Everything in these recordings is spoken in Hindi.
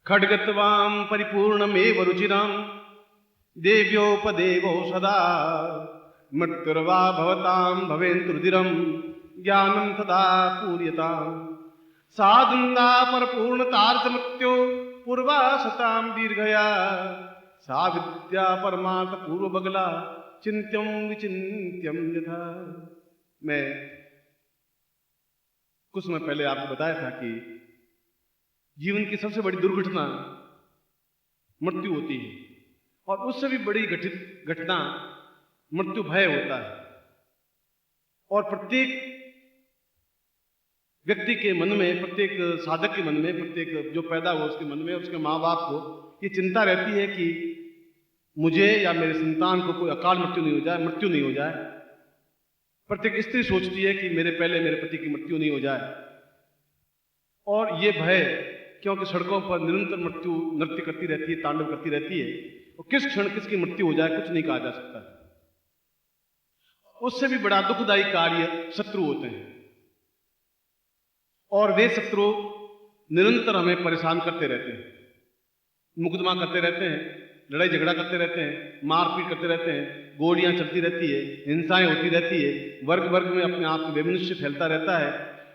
खड्गत्वां परिपूर्णमेव रुचिरां देव्योपदेवो सदा मृत्युर्वा भवतां भवेन्तुर्दिरं ज्ञानं तदा पूर्यताम् साधुन्दा परपूर्णतार्थमृत्यो पूर्वा सतां दीर्घया सा विद्या परमार्थ पूर्वबगला चिंत्यम विचिंत्यम यथा। मैं कुछ समय पहले आपको बताया था कि जीवन की सबसे बड़ी दुर्घटना मृत्यु होती है और उससे भी बड़ी घटना मृत्यु भय होता है। और प्रत्येक व्यक्ति के मन में, प्रत्येक साधक के मन में, प्रत्येक जो पैदा हुआ उसके मन में, उसके माँ बाप को ये चिंता रहती है कि मुझे या मेरे संतान को कोई अकाल मृत्यु नहीं हो जाए। प्रत्येक स्त्री सोचती है कि मेरे पति की मृत्यु नहीं हो जाए। और ये भय, क्योंकि सड़कों पर निरंतर मृत्यु नृत्य करती रहती है, तांडव करती रहती है, और किस क्षण किसकी मृत्यु हो जाए कुछ नहीं कहा जा सकता। उससे भी बड़ा दुखदायी कार्य शत्रु होते हैं, और वे शत्रु निरंतर हमें परेशान करते रहते हैं, मुकदमा करते रहते हैं, लड़ाई झगड़ा करते रहते हैं, मारपीट करते रहते हैं, गोलियां चलती रहती है, हिंसाएं होती रहती है, वर्ग वर्ग में अपने आप में वैमनस्य फैलता रहता है,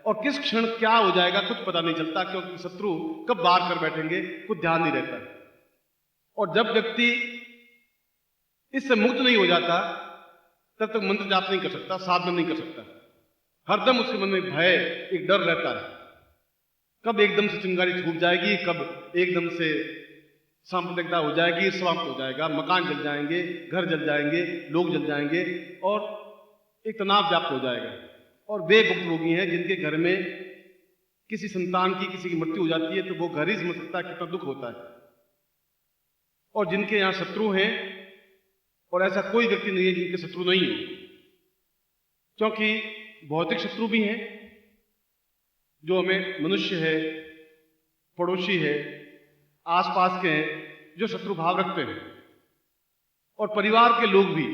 और किस क्षण क्या हो जाएगा कुछ पता नहीं चलता, क्योंकि शत्रु कब वार कर बैठेंगे कुछ ध्यान नहीं रहता। और जब व्यक्ति इससे मुक्त नहीं हो जाता तब तक मंत्र जाप नहीं कर सकता, साधना नहीं कर सकता। हरदम उसके मन में भय, एक डर रहता है, कब एकदम से चिंगारी छूट जाएगी, कब एकदम से सांप्रदायिकता हो जाएगी, समाप्त हो जाएगा, मकान जल जाएंगे, घर जल जाएंगे, लोग जल जाएंगे, और एक तनाव व्याप्त हो जाएगा। और वे भुक्त रोगी हैं जिनके घर में किसी संतान की, किसी की मृत्यु हो जाती है तो वो घर ही समझ सकता है कितना दुख होता है। और जिनके यहाँ शत्रु हैं, और ऐसा कोई व्यक्ति नहीं है जिनके शत्रु नहीं हो, क्योंकि भौतिक शत्रु भी हैं जो हमें, मनुष्य है, पड़ोसी है, आसपास के हैं जो शत्रु भाव रखते हैं, और परिवार के लोग भी,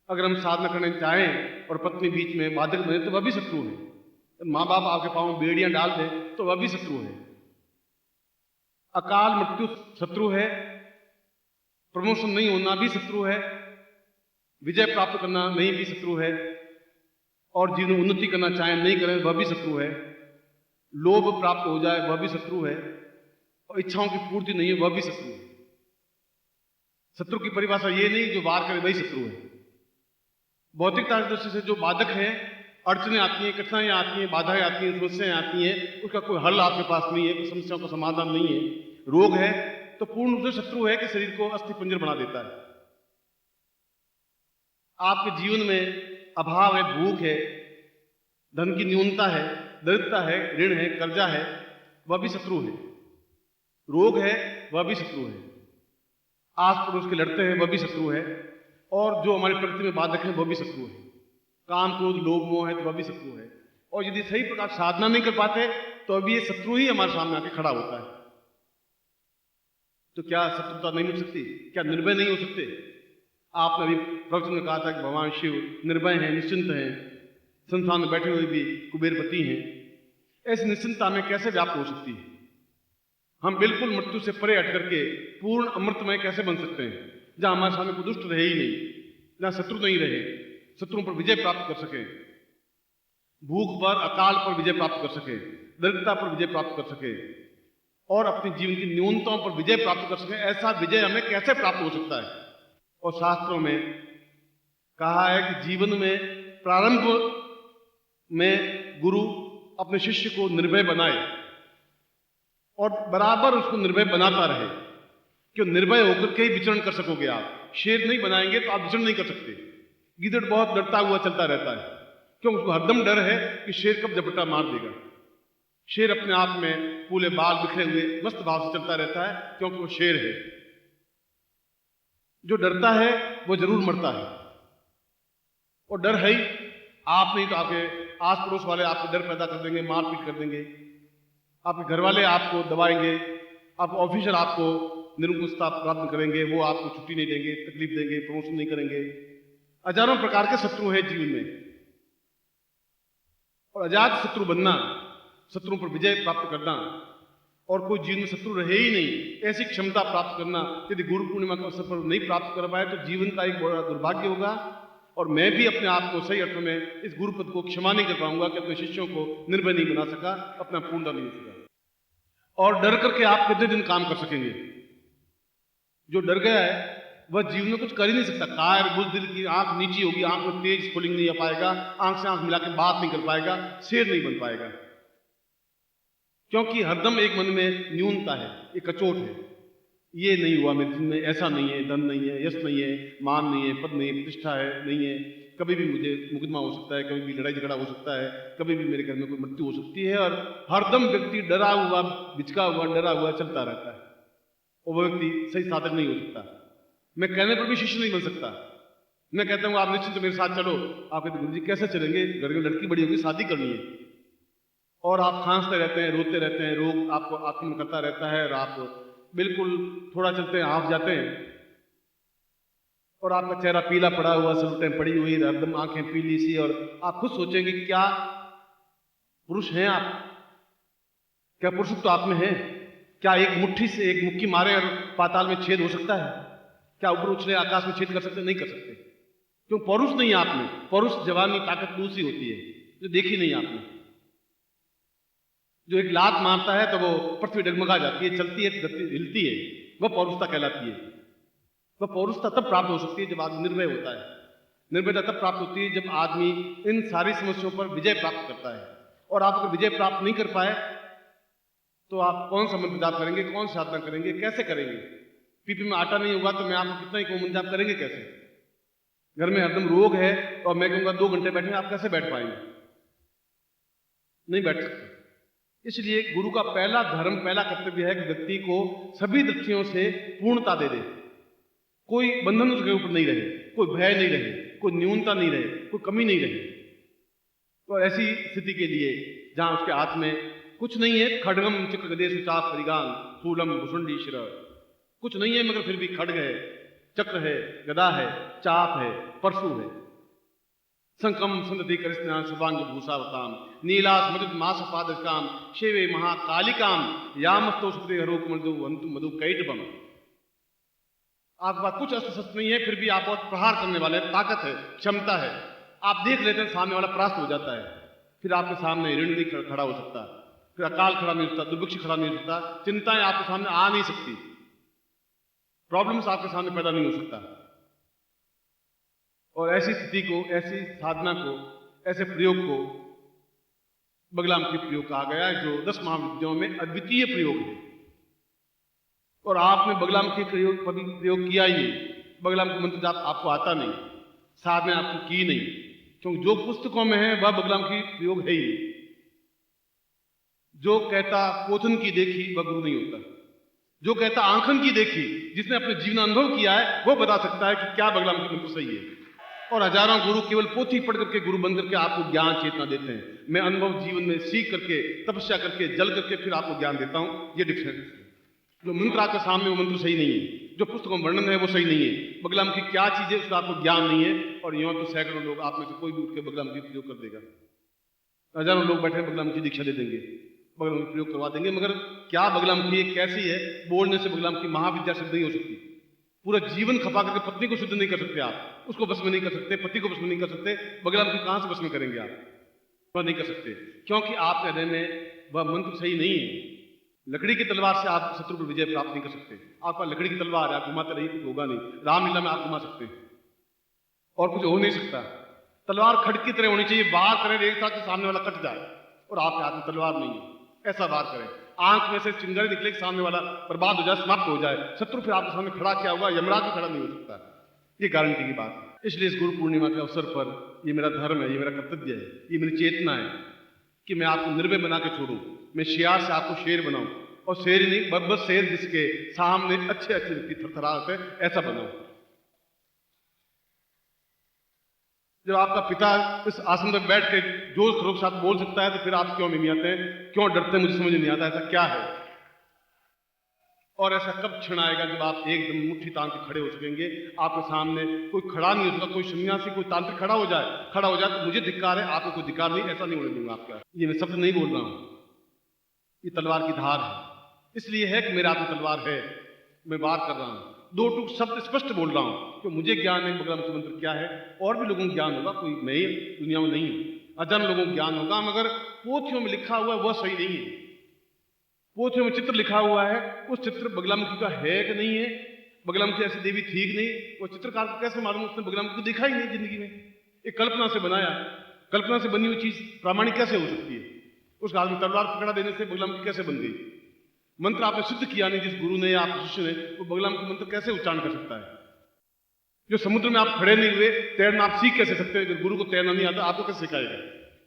अगर हम साधना करने चाहें और पत्नी बीच में बाधक बने तो वह भी शत्रु है। माँ बाप आपके पाँव में बेड़ियां डाल दें तो वह भी शत्रु है। अकाल मृत्यु शत्रु है, प्रमोशन नहीं होना भी शत्रु है, विजय प्राप्त करना नहीं भी शत्रु है, और जीवन में उन्नति करना चाहें नहीं करें वह भी शत्रु है, लोभ प्राप्त हो जाए वह भी शत्रु है, और इच्छाओं की पूर्ति नहीं है वह भी शत्रु है। शत्रु की परिभाषा ये नहीं जो वार करे वही शत्रु है। भौतिकता की दृष्टि से जो बाधक हैं, अड़चने आती हैं, कठिनाइयां आती हैं, बाधाएं आती हैं, समस्याएं आती हैं, उसका कोई हल आपके पास नहीं है, कोई समस्याओं का समाधान नहीं है। रोग है तो पूर्ण रूप से शत्रु है कि शरीर को अस्थि पंजर बना देता है। आपके जीवन में अभाव है, भूख है, धन की न्यूनता है, दरिद्रता है, ऋण है, कर्जा है, वह भी शत्रु है। रोग है वह भी शत्रु है, आस पड़ोस के लड़ते हैं वह भी शत्रु है, और जो हमारी प्रकृति में बाधक है वह भी शत्रु है। काम क्रोध लोभ मोह है तो वह भी शत्रु है। और यदि सही प्रकार साधना नहीं कर पाते तो अभी ये शत्रु ही हमारे सामने आके खड़ा होता है। तो क्या शत्रुता नहीं मिल सकती? क्या निर्भय नहीं हो सकते? आपने अभी प्रवचन में कहा था कि भगवान शिव निर्भय हैं, निश्चिंत हैं, संसार में बैठे हुए भी कुबेरपति हैं। ऐसी निश्चिंतता में कैसे व्याप्त हो सकती है? हम बिल्कुल मृत्यु से परे हट करके पूर्ण अमृतमय कैसे बन सकते हैं, जहां हमारे सामने कोई दुष्ट रहे ही नहीं, जहां शत्रु नहीं रहे, शत्रुओं पर विजय प्राप्त कर सके, भूख पर, अकाल पर विजय प्राप्त कर सके, दरिद्रता पर विजय प्राप्त कर सके, और अपने जीवन की न्यूनताओं पर विजय प्राप्त कर सके। ऐसा विजय हमें कैसे प्राप्त हो सकता है? और शास्त्रों में कहा है कि जीवन में प्रारंभ में गुरु अपने शिष्य को निर्भय बनाए और बराबर उसको निर्भय बनाता रहे, क्यों निर्भय होकर के ही विचरण कर सकोगे आप। शेर नहीं बनाएंगे तो आप विचरण नहीं कर सकते। गिदड़ बहुत डरता हुआ चलता रहता है, क्यों? उसको हरदम डर है कि शेर कब झपट्टा मार देगा। शेर अपने आप में पूरे बाल बिखरे हुए मस्त भाव से चलता रहता है, क्योंकि वो शेर है। जो डरता है वो जरूर मरता है, और डर है ही। आप नहीं तो आपके आस पड़ोस वाले आपको डर पैदा कर देंगे, मारपीट कर देंगे, आपके घर वाले आपको दबाएंगे, आप ऑफिसर आपको निरंकुशता प्राप्त करेंगे, वो आपको छुट्टी नहीं देंगे, तकलीफ देंगे, प्रमोशन नहीं करेंगे। हजारों प्रकार के शत्रु हैं जीवन में, और अजात शत्रु बनना, शत्रुओं पर विजय प्राप्त करना, और कोई जीवन में शत्रु रहे ही नहीं, ऐसी क्षमता प्राप्त करना यदि गुरु पूर्णिमा के अवसर पर नहीं प्राप्त कर पाए तो जीवन का एक बड़ा दुर्भाग्य होगा। और मैं भी अपने आप को सही अर्थ में इस गुरु पद को क्षमा नहीं कर पाऊंगा कि अपने शिष्यों को निर्भय नहीं बना सका, अपना पूर्णता नहीं दे सका। और डर करके आप कितने दिन काम कर सकेंगे? जो डर गया है वह जीवन में कुछ कर ही नहीं सकता। कायर बुज़दिल की आंख नीची होगी, आंख में तेज स्फुलिंग नहीं आ पाएगा, आंख से आंख मिला के बात नहीं कर पाएगा, शेर नहीं बन पाएगा, क्योंकि हरदम एक मन में न्यूनता है, एक कचोट है। ये नहीं हुआ मेरे जीवन में, ऐसा नहीं है, धन नहीं है, यश नहीं है, मान नहीं है, पद नहीं है, प्रतिष्ठा है नहीं है, कभी भी मुझे मुकदमा हो सकता है, कभी भी लड़ाई झगड़ा हो सकता है, कभी भी मेरे घर में कोई मृत्यु हो सकती है। और हरदम व्यक्ति डरा हुआ, बिचका हुआ, डरा हुआ चलता रहता है, और वह व्यक्ति सही साधक नहीं हो सकता। मैं कहने पर भी शिष्य नहीं बन सकता। मैं कहता हूँ आप निश्चिंत मेरे साथ चलो, आप कहते गुरु जी कैसे चलेंगे, घर में लड़की बड़ी होगी, शादी करनी है, और आप खांसते रहते हैं, रोते रहते हैं, रोग आपको आक्रमण करता रहता है, और आप बिल्कुल थोड़ा चलते हैं हाफ जाते हैं, और आपका चेहरा पीला पड़ा हुआ, सलूटें पड़ी हुई, हरदम आंखें पीली सी, और आप खुद सोचेंगे क्या पुरुष हैं आप? क्या पुरुष तो आप में है? क्या एक मुट्ठी से एक मुक्की मारे और पाताल में छेद हो सकता है? क्या ऊपर उछले आकाश में छेद कर सकते? नहीं कर सकते, क्यों? पौरुष नहीं है आप में। पौरुष जवानी ताकत दूसरी होती है जो देखी नहीं आपने। जो एक लात मारता है तो वो पृथ्वी डगमगा जाती है, चलती है, हिलती है, वह पौरुषता कहलाती है। वह पौरुषता तब प्राप्त हो सकती है जब आदमी निर्भय होता है। निर्भयता तब प्राप्त होती है जब आदमी इन सारी समस्याओं पर विजय प्राप्त करता है। और आप अगर विजय प्राप्त नहीं कर पाए तो आप कौन सा मंत्र जाप करेंगे, कौन साधना करेंगे, कैसे करेंगे? पीपी में आटा नहीं होगा तो मैं आपको कितना ही को मंत्र जाप करेंगे कैसे? घर में हरदम रोग है और मैं कहूँगा 2 घंटे बैठेंगे, आप कैसे बैठ पाएंगे? नहीं बैठ सकते। इसलिए गुरु का पहला धर्म, पहला कर्तव्य है कि व्यक्ति को सभी दृष्टियों से पूर्णता दे दे। कोई बंधन उसके ऊपर नहीं रहे, कोई भय नहीं रहे, कोई न्यूनता नहीं रहे, कोई कमी नहीं रहे। तो ऐसी स्थिति के लिए जहां उसके हाथ में कुछ नहीं है, खड्गम चक्र गदेश चाप परिगान शूलम भुषुंडी शिर, कुछ नहीं है मगर फिर भी खड्ग है, चक्र है, गदा है, चाप है, परशु है। संकम संतति करिस्नान सर्वांग भूषावताम नीलास मदद मास पादकाम शेवे महाकालिकाम यामस्तो सुते हरोक मधु वंतु मधु कैटबम। आपके पास कुछ अस्त्र शस्त्र नहीं है, फिर भी आप बहुत प्रहार करने वाले हैं, ताकत है, क्षमता है। आप देख लेते हैं सामने वाला परास्त हो जाता है, फिर आपके सामने ऋण नहीं खड़ा हो सकता, फिर अकाल खड़ा नहीं हो सकता, दुर्भिक्ष खड़ा नहीं हो सकता, चिंताएं आपके सामने आ नहीं सकती, प्रॉब्लम्स आपके सामने पैदा नहीं हो सकता। और ऐसी स्थिति को, ऐसी साधना को, ऐसे प्रयोग को बगलाम की प्रयोग कहा गया है, जो 10 महाविद्याओं में अद्वितीय प्रयोग है। और आपने बगलाम के प्रयोग कभी प्रयोग किया ही नहीं, बगलाम का मंत्र जाप आपको आता नहीं, साधना आपको की नहीं, क्योंकि जो पुस्तकों में है वह बगलाम की प्रयोग है ही नहीं। जो कहता पोथन की देखी वह गुरु नहीं होता, जो कहता आंखन की देखी, जिसने अपने जीवन अनुभव किया है वो बता सकता है कि क्या बगलाम की मंत्र सही है। और हजारों गुरु केवल पोथी पढ़ करके, गुरु बन करके आपको ज्ञान चेतना देते हैं। मैं अनुभव जीवन में सीख करके, तपस्या करके, जल करके फिर आपको ज्ञान देता हूं। ये डिफरेंस है। जो मंत्र आपके सामने वो मंत्र सही नहीं है, जो पुस्तकों में वर्णन है वो सही नहीं है। बगलाम की क्या चीज है उसका आपको ज्ञान नहीं है। और यूं तो सैकड़ों लोग आप में से कोई भी उठ के बगलाम की प्रयोग कर देगा, हजारों लोग बैठे बगलाम की दीक्षा दे देंगे, बगलाम की प्रयोग करवा देंगे, मगर क्या बगलाम की कैसी है? बोलने से बगलाम की महाविद्या सिद्ध नहीं हो सकती। पूरा जीवन खपा करके पत्नी को शुद्ध नहीं कर सकते आप, उसको बस में नहीं कर सकते, पति को बस में नहीं कर सकते, बगलाम की कहां से बस में करेंगे आप? वह नहीं कर सकते, क्योंकि आप कहने में वह मंत्र सही नहीं है। लकड़ी की तलवार से आप शत्रु पर विजय प्राप्त नहीं कर सकते। आपका लकड़ी की तलवार है, आप घुमाते रहिए, कुछ होगा नहीं। रामलीला में आप घुमा सकते हैं और कुछ हो नहीं सकता। तलवार खड्ग की तरह होनी चाहिए, वार करें एक साथ सामने वाला कट जाए, और आपके हाथ में तलवार नहीं है, ऐसा वार करें। आंख में से चिंगारी निकले कि सामने वाला बर्बाद हो जाए, समाप्त हो जाए। शत्रु फिर आपके सामने खड़ा क्या होगा? यमराज भी खड़ा नहीं हो सकता। ये गारंटी की बात है। इसलिए इस गुरु पूर्णिमा के अवसर पर ये मेरा धर्म है, ये मेरा कर्तव्य है, ये मेरी चेतना है कि मैं आपको निर्भय बना के छोड़ूं। मैं शियार से आपको शेर बनाऊं, और शेर ही नहीं, बस शेर जिसके सामने अच्छे अच्छे व्यक्ति थरथराते हैं, ऐसा बनाऊं। जब आपका पिता इस आसन पर बैठ के जोश खरोश साथ बोल सकता है तो फिर आप क्यों नहीं आते हैं? क्यों डरते हैं? मुझे समझ नहीं आता ऐसा क्या है। और ऐसा कब क्षण आएगा जब आप एकदम मुट्ठी तान के खड़े हो सकेंगे? आपके सामने कोई खड़ा नहीं हो सकता, कोई सन्यासी, कोई तांत्रिक खड़ा हो जाए तो मुझे धिक्कार है, आपको कोई धिक्कार नहीं, ऐसा नहीं होने दूंगा आपका। ये मैं शब्द नहीं बोल रहा हूं, ये तलवार की धार है। इसलिए है कि मेरे हाथ में तलवार है, मैं बात कर रहा हूँ, दो टूक शब्द स्पष्ट बोल रहा हूँ कि मुझे ज्ञान है बगलामुखी मंत्र क्या है। और भी लोगों को ज्ञान होगा, कोई मैं ही दुनिया में नहीं हूँ। अजान लोगों को ज्ञान होगा, मगर पोथियों में लिखा हुआ वह सही नहीं है। पोथियों में चित्र लिखा हुआ है, उस चित्र बगलामुखी का है कि नहीं है, बगलामुखी ऐसी देवी थी कि नहीं, वो चित्रकार को कैसे मालूम? उसने बगलामुखी को देखा ही नहीं जिंदगी में, एक कल्पना से बनाया। कल्पना से बनी हुई चीज प्रामाणिक कैसे हो सकती है? उसका हाथ में तलवार पकड़ा देने से बगलामुखी कैसे बन गई? मंत्र आपने सिद्ध किया नहीं, जिस गुरु ने या आप शिष्य ने, वो बगलामुखी मंत्र कैसे उच्चारण कर सकता है? जो समुद्र में आप खड़े नहीं हुए, तैरना आप सीख कैसे सकते हैं? अगर गुरु को तैरना नहीं आता, आपको कैसे सिखाएगा?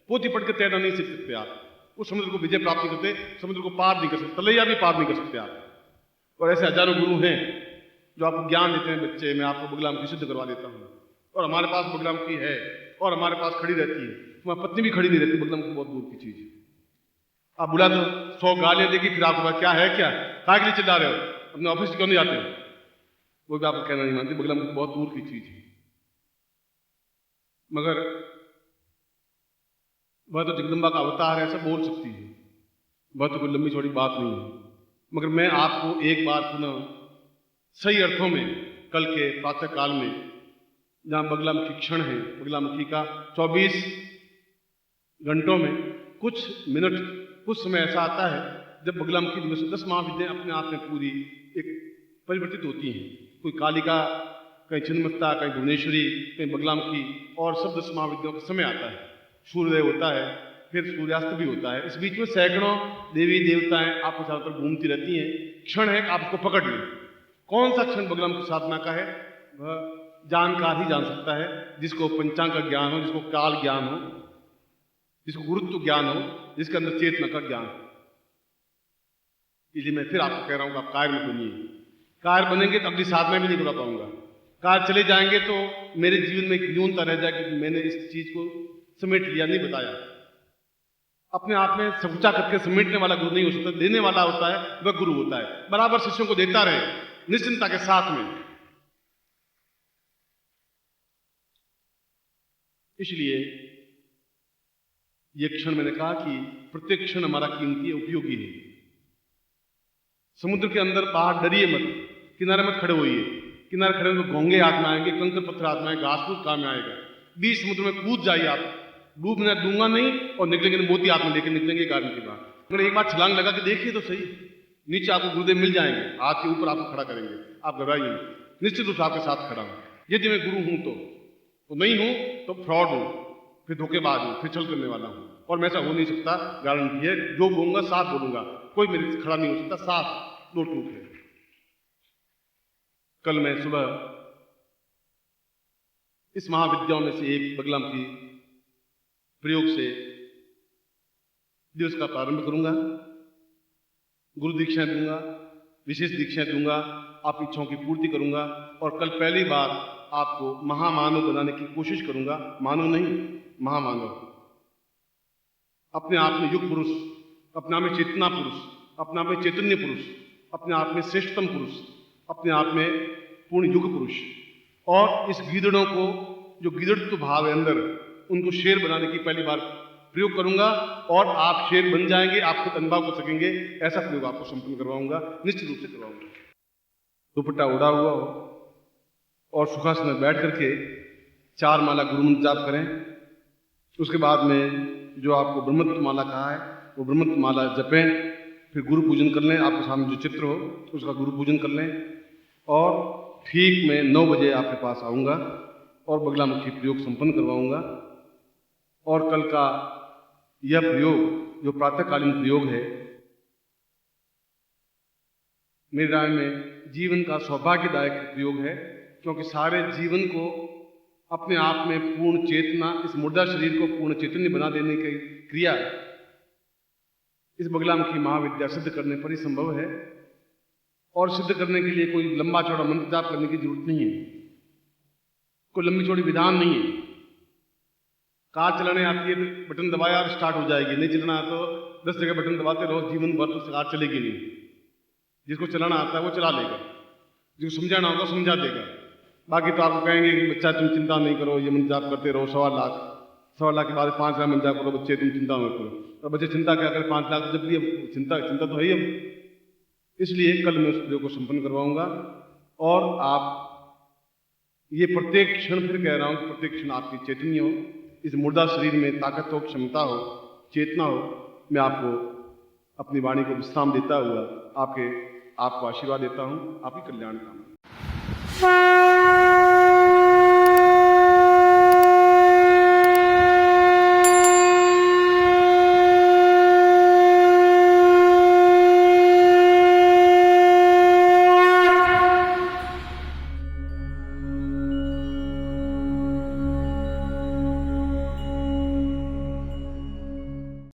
पोथी पढ़ के तैरना नहीं सीख सकते आप, उस समुद्र को विजय प्राप्त नहीं करते, समुद्र को पार नहीं कर सकते, तलैया भी पार नहीं कर सकते आप। और ऐसे हजारों गुरु हैं जो आपको ज्ञान देते हैं। बच्चे, मैं आपको बगलामुखी सिद्ध करवा देता हूँ, और हमारे पास बगलामुखी है और हमारे पास खड़ी रहती है। तुम्हारी पत्नी भी खड़ी नहीं रहती, बगलामुखी बहुत दूर की चीज है। आप बुला तो 100 गालियां देगी, फिर आपको क्या है, क्या काय के लिए चिल्ला रहे हो, अपने ऑफिस क्यों नहीं आते हो, वो भी आपको कहना नहीं मानती। बगलामुखी बहुत दूर की चीज है, मगर वह तो जगदम्बा का अवतार है, ऐसा बोल सकती है, वह तो कोई लंबी चौड़ी बात नहीं है। मगर मैं आपको एक बार पुनः सही अर्थों में कल के प्रातः काल में, जहाँ बगलामुखी क्षण है, बगलामुखी का 24 घंटों में कुछ मिनट, कुछ समय ऐसा आता है जब बगलामुखी में से 10 महाविद्याएं अपने आप में पूरी एक परिवर्तित होती हैं। कोई कालिका, कहीं छिन्नमस्ता, कहीं भुवनेश्वरी, कहीं बगलामुखी, और सब 10 महाविद्याओं का समय आता है। सूर्योदय होता है, फिर सूर्यास्त भी होता है। इस बीच में सैकड़ों देवी देवताएं आपके चारों तरफ घूमती रहती हैं। क्षण है कि आप उसको पकड़ लें। कौन सा क्षण बगलामुखी साधना का है, वह जानकार ही जान सकता है, जिसको पंचांग का ज्ञान हो, जिसको काल ज्ञान हो, जिसको गुरुत्व ज्ञान हो, जिसके अंदर चेतना का ज्ञान हो। इसलिए मैं फिर आपको कह रहा हूं कि आप कायर मत बनिए। कायर बनेंगे तो अगली साधना भी नहीं करा पाऊंगा। कायर चले जाएंगे तो मेरे जीवन में एक न्यूनता रह जाएगी कि मैंने इस चीज को समेट लिया, नहीं बताया। अपने आप में सकुचा करके समेटने वाला गुरु नहीं हो सकता, देने वाला होता है, वह गुरु होता है। बराबर शिष्यों को देता रहे निश्चिंता के साथ में। इसलिए यह क्षण, मैंने कहा कि प्रत्येक क्षण हमारा कीमती, उपयोगी है। समुद्र के अंदर बाहर डरिए मत, किनारे मत खड़े होइए। किनारे खड़े हो तो घोंगे हाथ में आएंगे, कंकर पत्थर हाथ में आएंगे, घास फूस काम में आएगा। बीच समुद्र में कूद जाइए आप, डूबने दूंगा नहीं, और निकलेंगे तो मोती हाथ में लेकर निकलेंगे गार्डन के बाहर। मगर एक बार छलांग लगा के देखिए तो सही, नीचे आपको गुरुदेव मिल जाएंगे, हाथ के ऊपर आपको खड़ा करेंगे। आप घबराइए, निश्चित रूप से आपके साथ खड़ा हूं। यदि मैं गुरु हूं तो नहीं हूं तो फ्रॉड हूं, फिर धोखेबाज हूं, फिर छल करने वाला हूं, और मैं ऐसा हो नहीं सकता। गारंटी है, जो बोलूंगा साफ बोलूंगा, कोई मेरे से खड़ा नहीं हो सकता, साफ दो टूक है। कल मैं सुबह इस महाविद्याओं में से एक बगलामुखी प्रयोग से दिवस का प्रारंभ करूंगा। गुरु दीक्षाएं दूंगा, विशेष दीक्षाएं दूंगा, आप इच्छाओं की पूर्ति करूंगा, और कल पहली बार आपको महामानव बनाने की कोशिश करूंगा। मानव नहीं, महामानव। अपने आप में युग पुरुष, अपने आप में चेतना पुरुष, अपने आप में चैतन्य पुरुष, अपने आप में श्रेष्ठतम पुरुष, अपने आप में पूर्ण युग पुरुष। और इस गीदड़ों को, जो गिदड़त्व भाव है अंदर, उनको शेर बनाने की पहली बार प्रयोग करूंगा, और आप शेर बन जाएंगे, आप खुद अनुभव कर सकेंगे। ऐसा प्रयोग आपको संपन्न करवाऊंगा, निश्चित रूप से करवाऊंगा। दुपट्टा उड़ा हुआ हो और सुखासन में बैठ करके 4 माला गुरुमंत्र जाप करें। उसके बाद में जो आपको ब्रह्मत्व माला कहा है, वो ब्रह्मत्व माला जपें। फिर गुरु पूजन कर लें, आपके सामने जो चित्र हो उसका गुरु पूजन कर लें, और ठीक मैं 9 बजे आपके पास आऊँगा और बगलामुखी प्रयोग संपन्न करवाऊँगा। और कल का यह प्रयोग जो प्रातःकालीन प्रयोग है, मेरी राय में जीवन का सौभाग्यदायक प्रयोग है, क्योंकि सारे जीवन को अपने आप में पूर्ण चेतना, इस मुर्दा शरीर को पूर्ण चैतन्य बना देने की क्रिया इस बगलामुखी महाविद्या सिद्ध करने पर ही संभव है। और सिद्ध करने के लिए कोई लंबा चौड़ा मंत्र जाप करने की जरूरत नहीं है, कोई लंबी चौड़ी विधान नहीं है। कार चलाने आती है, बटन दबाया और स्टार्ट हो जाएगी। नहीं चलाना तो 10 जगह बटन दबाते रहो, जीवन भर तो कार चलेगी नहीं। जिसको चलाना आता है वो चला लेगा, जिसको समझाना होगा समझा देगा। बाकी तो आपको कहेंगे कि बच्चा तुम चिंता नहीं करो, ये मंत्र जाप करते रहो, 1.25 लाख के बाद 5 लाख मंत्र जाप करो, बच्चे तुम चिंता मत करो। और बच्चे चिंता क्या करें, 5 लाख जब भी, चिंता तो है ही। अब इसलिए कल मैं उस प्रयोग को संपन्न करवाऊंगा और आप ये प्रत्येक क्षण, फिर कह रहा हूं कि प्रत्येक क्षण आपकी चैतन्य हो, इस मुर्दा शरीर में ताकत हो, क्षमता हो, चेतना हो। मैं आपको अपनी वाणी को विश्राम देता हुआ आपको आशीर्वाद देता हूं। आपकी कल्याण कामना।